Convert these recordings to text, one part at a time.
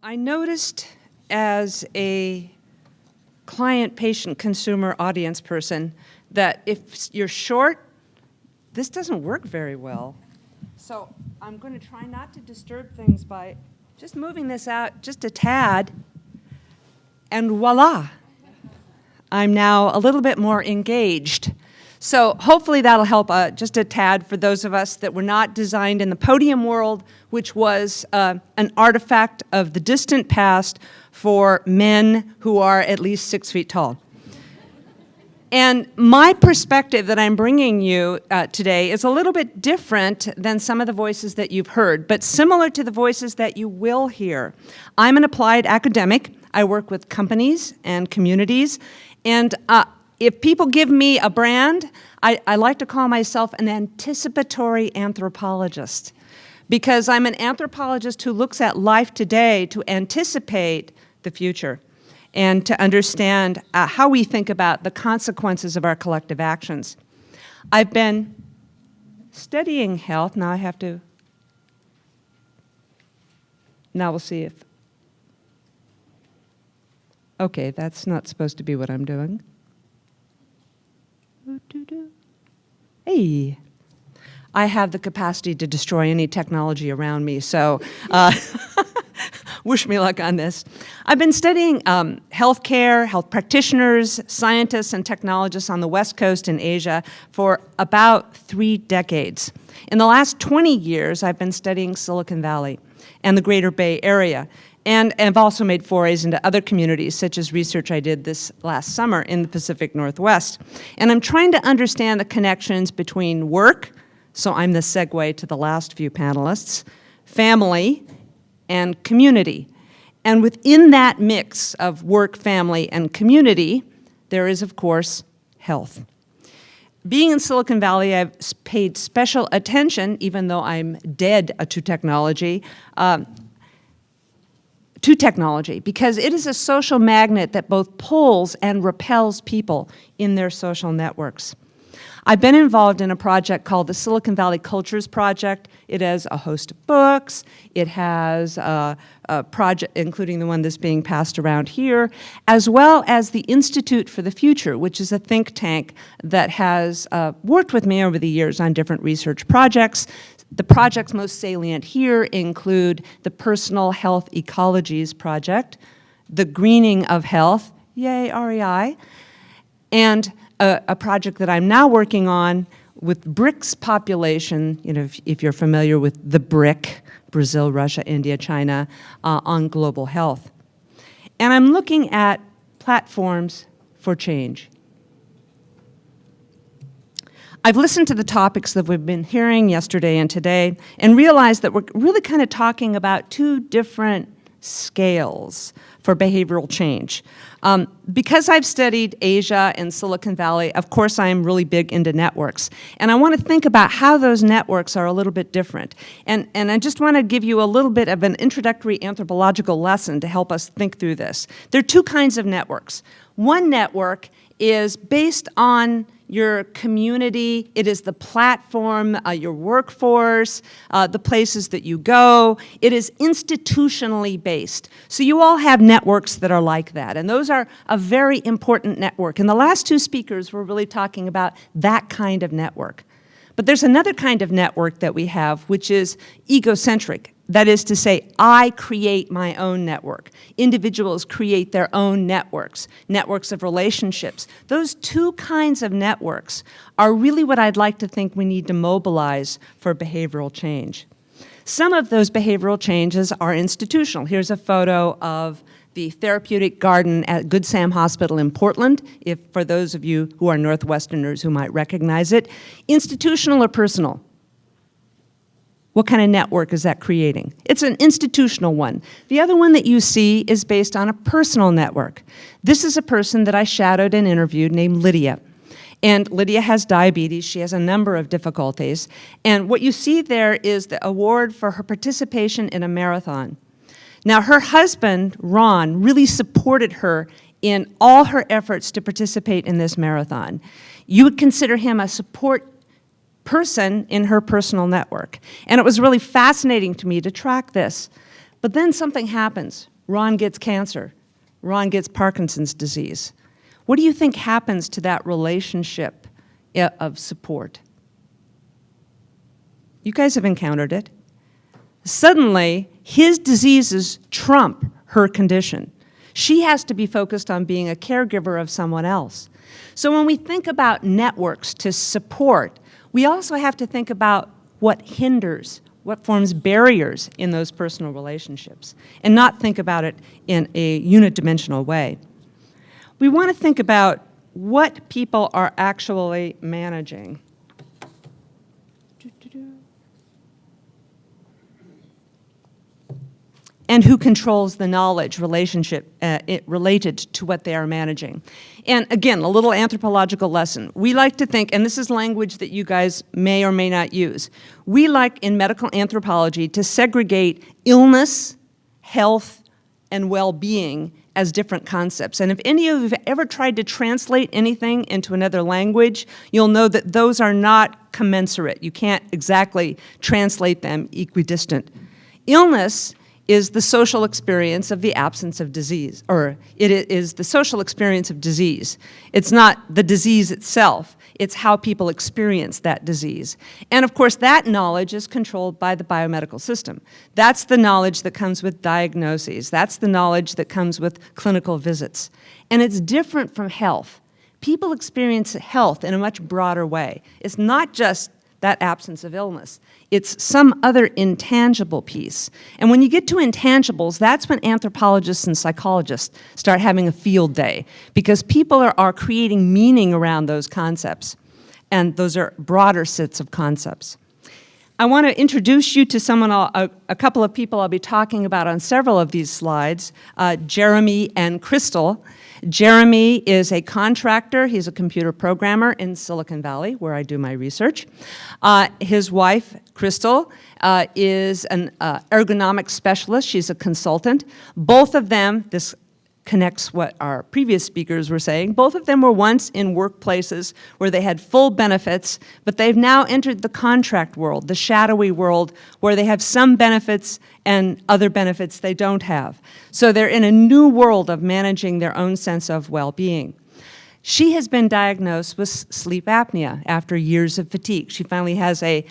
I noticed as a client, patient, consumer, audience person that if you're short, this doesn't work very well. So I'm going to try not to disturb things by just moving this out just a tad, and voila, I'm now a little bit more engaged. So hopefully that'll help just a tad for those of us that were not designed in the podium world, which was an artifact of the distant past for men who are at least 6 feet tall. And my perspective that I'm bringing you today is a little bit different than some of the voices that you've heard, but similar to the voices that you will hear. I'm an applied academic. I work with companies and communities, and if people give me a brand, I like to call myself an anticipatory anthropologist, because I'm an anthropologist who looks at life today to anticipate the future and to understand how we think about the consequences of our collective actions. I've been studying health. Now we'll see if, okay, that's not supposed to be what I'm doing. Hey, I have the capacity to destroy any technology around me, so wish me luck on this. I've been studying healthcare, health practitioners, scientists, and technologists on the West Coast in Asia for about 3 decades. In the last 20 years, I've been studying Silicon Valley and the Greater Bay Area. And I've also made forays into other communities, such as research I did this last summer in the Pacific Northwest. And I'm trying to understand the connections between work, so I'm the segue to the last few panelists, family, and community. And within that mix of work, family, and community, there is, of course, health. Being in Silicon Valley, I've paid special attention, even though I'm dead to technology, because it is a social magnet that both pulls and repels people in their social networks. I've been involved in a project called the Silicon Valley Cultures Project. It has a host of books. It has a project, including the one that's being passed around here, as well as the Institute for the Future, which is a think tank that has worked with me over the years on different research projects. The projects most salient here include the Personal Health Ecologies Project, the Greening of Health, yay, REI, and a project that I'm now working on with BRICS population, you know, if you're familiar with the BRIC, Brazil, Russia, India, China, on global health. And I'm looking at platforms for change. I've listened to the topics that we've been hearing yesterday and today and realized that we're really kind of talking about 2 different scales for behavioral change. Because I've studied Asia and Silicon Valley, of course I'm really big into networks. And I want to think about how those networks are a little bit different. And I just want to give you a little bit of an introductory anthropological lesson to help us think through this. There are 2 kinds of networks. One network is based on your community. It is the platform, your workforce, the places that you go. It is institutionally based. So you all have networks that are like that, and those are a very important network. And the last 2 speakers were really talking about that kind of network. But there's another kind of network that we have, which is egocentric. That is to say, I create my own network. Individuals create their own networks, networks of relationships. Those 2 kinds of networks are really what I'd like to think we need to mobilize for behavioral change. Some of those behavioral changes are institutional. Here's a photo of the therapeutic garden at Good Sam Hospital in Portland, for those of you who are Northwesterners who might recognize it. Institutional or personal? What kind of network is that creating? It's an institutional one. The other one that you see is based on a personal network. This is a person that I shadowed and interviewed named Lydia. And Lydia has diabetes. She has a number of difficulties. And what you see there is the award for her participation in a marathon. Now, her husband, Ron, really supported her in all her efforts to participate in this marathon. You would consider him a support person in her personal network. And it was really fascinating to me to track this. But then something happens Ron gets cancer. Ron gets Parkinson's disease. What do you think happens to that relationship of support? You guys have encountered it. Suddenly, his diseases trump her condition. She has to be focused on being a caregiver of someone else. So when we think about networks to support, we also have to think about what hinders, what forms barriers in those personal relationships, and not think about it in a unidimensional way. We want to think about what people are actually managing. And who controls the knowledge relationship related to what they are managing. And again, a little anthropological lesson. We like to think, and this is language that you guys may or may not use, we like in medical anthropology to segregate illness, health, and well-being as different concepts. And if any of you have ever tried to translate anything into another language, you'll know that those are not commensurate. You can't exactly translate them equidistant. Illness is the social experience of the absence of disease, or it is the social experience of disease. It's not the disease itself, it's how people experience that disease. And of course, that knowledge is controlled by the biomedical system. That's the knowledge that comes with diagnoses. That's the knowledge that comes with clinical visits. And it's different from health. People experience health in a much broader way. It's not just that absence of illness. It's some other intangible piece. And when you get to intangibles, that's when anthropologists and psychologists start having a field day, because people are creating meaning around those concepts. And those are broader sets of concepts. I want to introduce you to someone, a couple of people I'll be talking about on several of these slides, Jeremy and Crystal. Jeremy is a contractor. He's a computer programmer in Silicon Valley, where I do my research. His wife, Crystal, is an ergonomic specialist. She's a consultant. Both of them, this connects what our previous speakers were saying, both of them were once in workplaces where they had full benefits, but they've now entered the contract world, the shadowy world, where they have some benefits and other benefits they don't have. So they're in a new world of managing their own sense of well-being. She has been diagnosed with sleep apnea after years of fatigue. She finally has an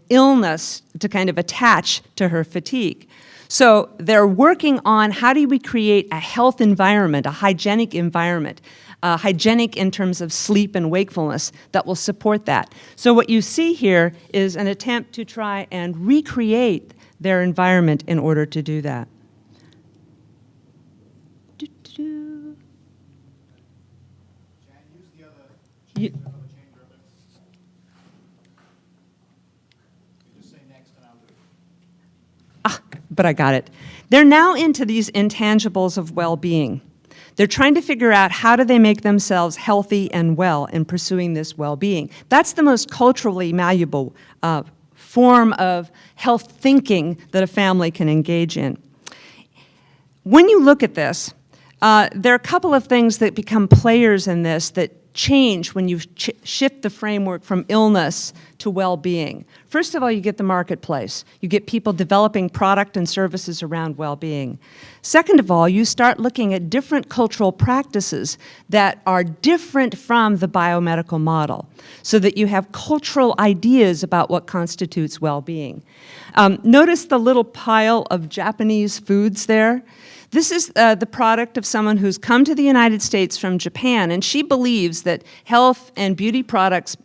illness to kind of attach to her fatigue. So they're working on how do we create a health environment, a hygienic environment, hygienic in terms of sleep and wakefulness that will support that. So what you see here is an attempt to try and recreate their environment in order to do that. But I got it. They're now into these intangibles of well-being. They're trying to figure out how do they make themselves healthy and well in pursuing this well-being. That's the most culturally malleable form of health thinking that a family can engage in. When you look at this, there are a couple of things that become players in this that change when you shift the framework from illness to well-being. First of all, you get the marketplace. You get people developing product and services around well-being. Second of all, you start looking at different cultural practices that are different from the biomedical model, so that you have cultural ideas about what constitutes well-being. Notice the little pile of Japanese foods there. This is the product of someone who's come to the United States from Japan, and she believes that health and beauty products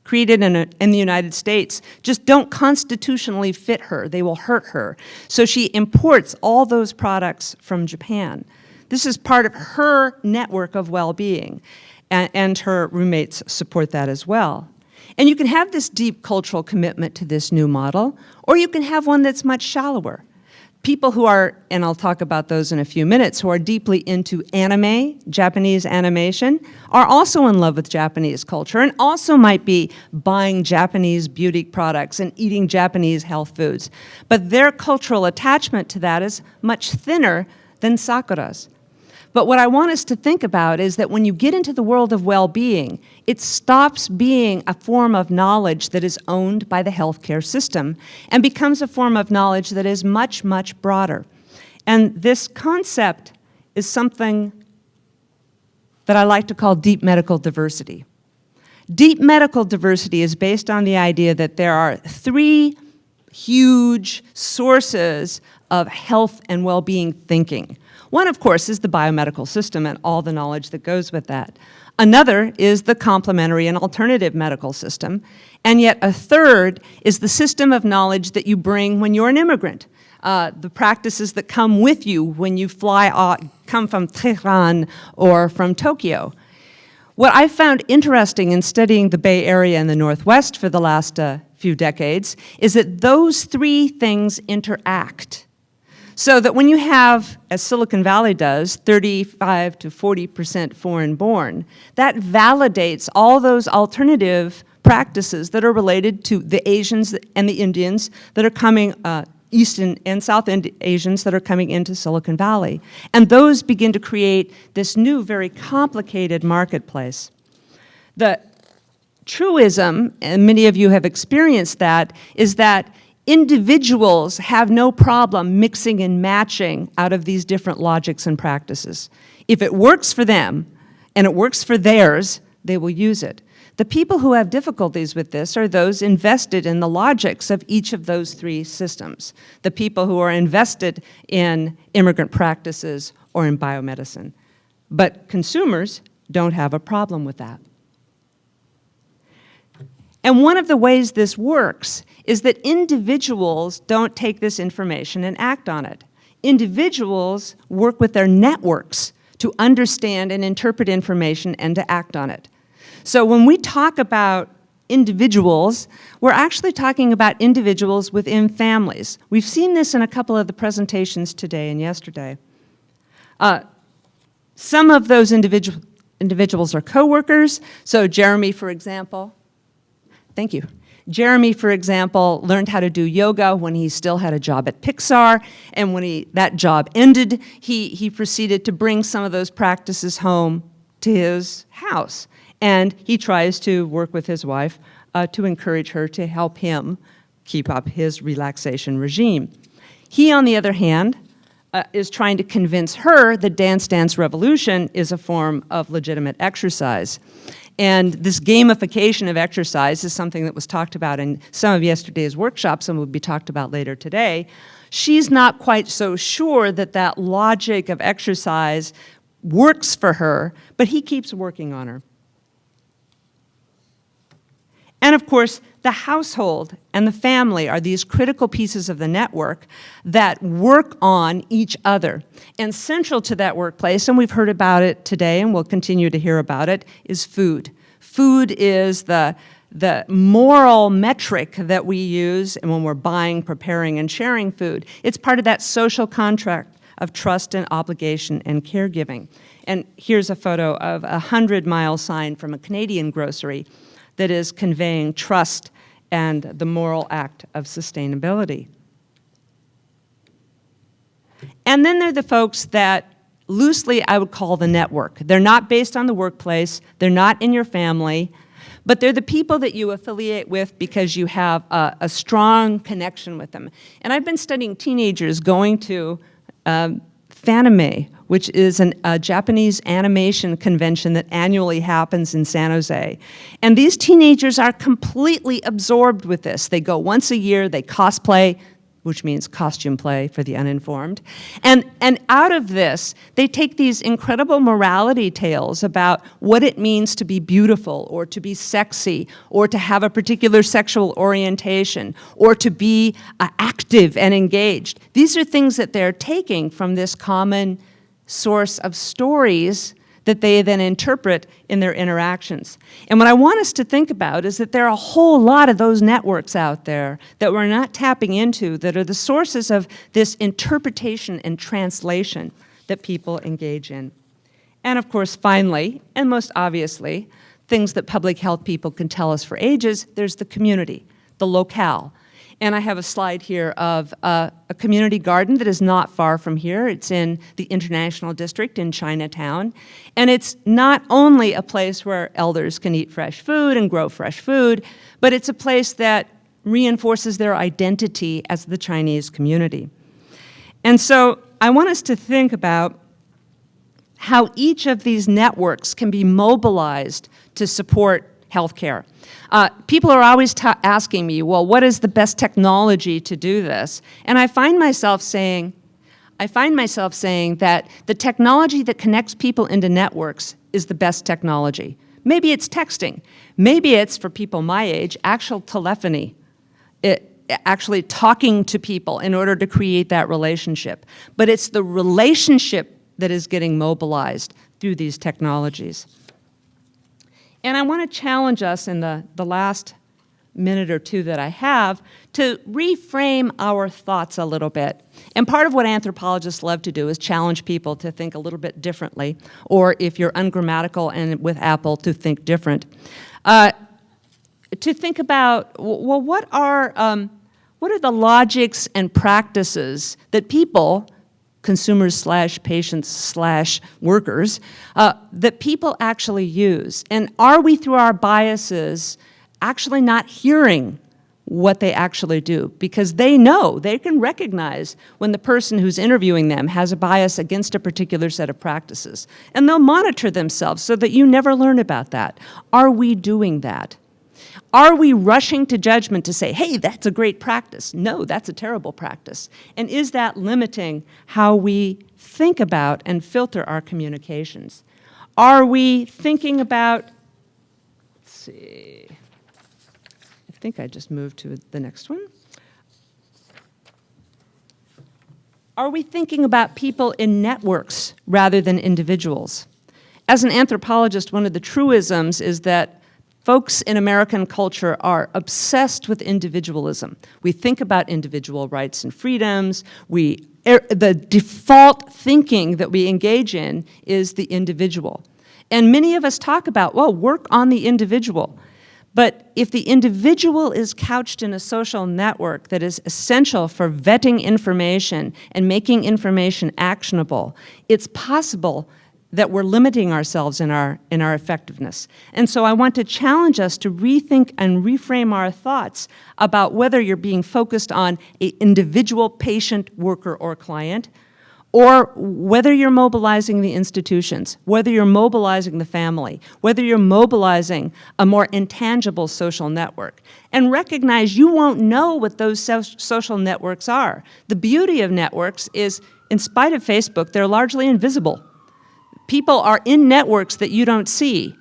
created in the United States just don't constitutionally fit her. They will hurt her. So she imports all those products from Japan. This is part of her network of well-being, and her roommates support that as well. And you can have this deep cultural commitment to this new model, or you can have one that's much shallower. People who are, and I'll talk about those in a few minutes, who are deeply into anime, Japanese animation, are also in love with Japanese culture and also might be buying Japanese beauty products and eating Japanese health foods. But their cultural attachment to that is much thinner than Sakura's. But what I want us to think about is that when you get into the world of well-being, it stops being a form of knowledge that is owned by the healthcare system and becomes a form of knowledge that is much, much broader. And this concept is something that I like to call deep medical diversity. Deep medical diversity is based on the idea that there are three huge sources of health and well-being thinking. One, of course, is the biomedical system and all the knowledge that goes with that. Another is the complementary and alternative medical system. And yet a third is the system of knowledge that you bring when you're an immigrant. The practices that come with you when you come from Tehran or from Tokyo. What I found interesting in studying the Bay Area and the Northwest for the last few decades is that those three things interact. So that when you have, as Silicon Valley does, 35 to 40% foreign-born, that validates all those alternative practices that are related to the Asians and the Indians that are coming, East and South Asians that are coming into Silicon Valley. And those begin to create this new, very complicated marketplace. The truism, and many of you have experienced that, is that individuals have no problem mixing and matching out of these different logics and practices. If it works for them and it works for theirs, they will use it. The people who have difficulties with this are those invested in the logics of each of those three systems, the people who are invested in immigrant practices or in biomedicine. But consumers don't have a problem with that. And one of the ways this works is that individuals don't take this information and act on it. Individuals work with their networks to understand and interpret information and to act on it. So when we talk about individuals, we're actually talking about individuals within families. We've seen this in a couple of the presentations today and yesterday. Some of those individuals are coworkers. So Jeremy, for example, thank you. Jeremy, for example, learned how to do yoga when he still had a job at Pixar, and when that job ended, he proceeded to bring some of those practices home to his house. And he tries to work with his wife to encourage her to help him keep up his relaxation regime. He, on the other hand, is trying to convince her that Dance Dance Revolution is a form of legitimate exercise. And this gamification of exercise is something that was talked about in some of yesterday's workshops and will be talked about later today. She's not quite so sure that that logic of exercise works for her, but he keeps working on her. And of course, the household and the family are these critical pieces of the network that work on each other. And central to that workplace, and we've heard about it today and we'll continue to hear about it, is food. Food is the moral metric that we use when we're buying, preparing, and sharing food. It's part of that social contract of trust and obligation and caregiving. And here's a photo of a 100-mile sign from a Canadian grocery that is conveying trust and the moral act of sustainability. And then there are the folks that loosely I would call the network. They're not based on the workplace, they're not in your family, but they're the people that you affiliate with because you have a strong connection with them. And I've been studying teenagers going to Fanime, which is a Japanese animation convention that annually happens in San Jose. And these teenagers are completely absorbed with this. They go once a year, they cosplay, which means costume play for the uninformed. And out of this, they take these incredible morality tales about what it means to be beautiful or to be sexy or to have a particular sexual orientation or to be active and engaged. These are things that they're taking from this common source of stories that they then interpret in their interactions. And what I want us to think about is that there are a whole lot of those networks out there that we're not tapping into that are the sources of this interpretation and translation that people engage in. And of course, finally, and most obviously, things that public health people can tell us for ages, there's the community, the locale. And I have a slide here of a community garden that is not far from here. It's in the International District in Chinatown. And it's not only a place where elders can eat fresh food and grow fresh food, but it's a place that reinforces their identity as the Chinese community. And so I want us to think about how each of these networks can be mobilized to support healthcare. People are always asking me, well, what is the best technology to do this? And I find myself saying that the technology that connects people into networks is the best technology. Maybe it's texting. Maybe it's, for people my age, actual telephony, actually talking to people in order to create that relationship. But it's the relationship that is getting mobilized through these technologies. And I want to challenge us in the last minute or two that I have to reframe our thoughts a little bit. And part of what anthropologists love to do is challenge people to think a little bit differently, or if you're ungrammatical and with Apple, to think different. To think about, well, what are the logics and practices that people, consumers / patients / workers, that people actually use? And are we, through our biases, actually not hearing what they actually do? Because they know, they can recognize when the person who's interviewing them has a bias against a particular set of practices. And they'll monitor themselves so that you never learn about that. Are we doing that? Are we rushing to judgment to say, hey, that's a great practice? No, that's a terrible practice. And is that limiting how we think about and filter our communications? Are we thinking about, let's see, I think I just moved to the next one. Are we thinking about people in networks rather than individuals? As an anthropologist, one of the truisms is that folks in American culture are obsessed with individualism. We think about individual rights and freedoms. The default thinking that we engage in is the individual. And many of us talk about, well, work on the individual. But if the individual is couched in a social network that is essential for vetting information and making information actionable, it's possible that we're limiting ourselves in our effectiveness. And so I want to challenge us to rethink and reframe our thoughts about whether you're being focused on an individual patient, worker, or client, or whether you're mobilizing the institutions, whether you're mobilizing the family, whether you're mobilizing a more intangible social network. And recognize you won't know what those social networks are. The beauty of networks is, in spite of Facebook, they're largely invisible. People are in networks that you don't see.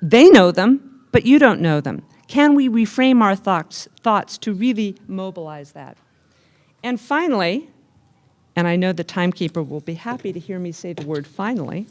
They know them, but you don't know them. Can we reframe our thoughts to really mobilize that? And finally, and I know the timekeeper will be happy to hear me say the word finally,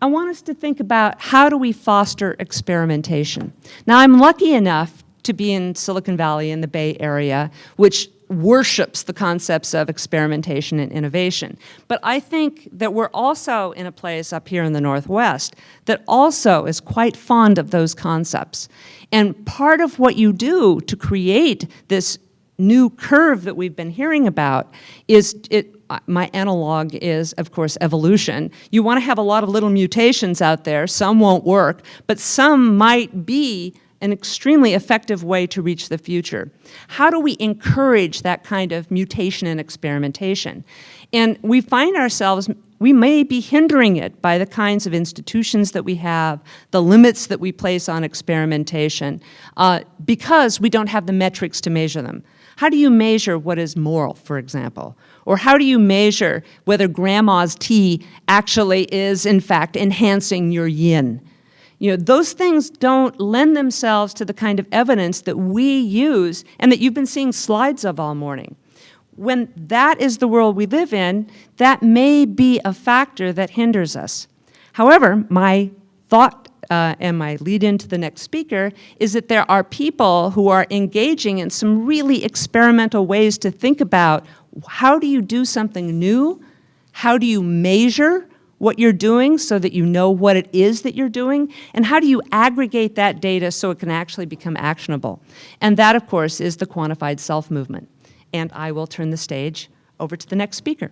I want us to think about how do we foster experimentation. Now, I'm lucky enough to be in Silicon Valley in the Bay Area, which worships the concepts of experimentation and innovation. But I think that we're also in a place up here in the Northwest that also is quite fond of those concepts. And part of what you do to create this new curve that we've been hearing about is, my analog is, of course, evolution. You want to have a lot of little mutations out there. Some won't work, but some might be an extremely effective way to reach the future. How do we encourage that kind of mutation and experimentation? And we find ourselves, we may be hindering it by the kinds of institutions that we have, the limits that we place on experimentation, because we don't have the metrics to measure them. How do you measure what is moral, for example? Or how do you measure whether grandma's tea actually is, in fact, enhancing your yin? You know, those things don't lend themselves to the kind of evidence that we use and that you've been seeing slides of all morning. When that is the world we live in, that may be a factor that hinders us. However, my thought and my lead into the next speaker is that there are people who are engaging in some really experimental ways to think about how do you do something new, how do you measure what you're doing so that you know what it is that you're doing, and how do you aggregate that data so it can actually become actionable. And that, of course, is the quantified self movement. And I will turn the stage over to the next speaker.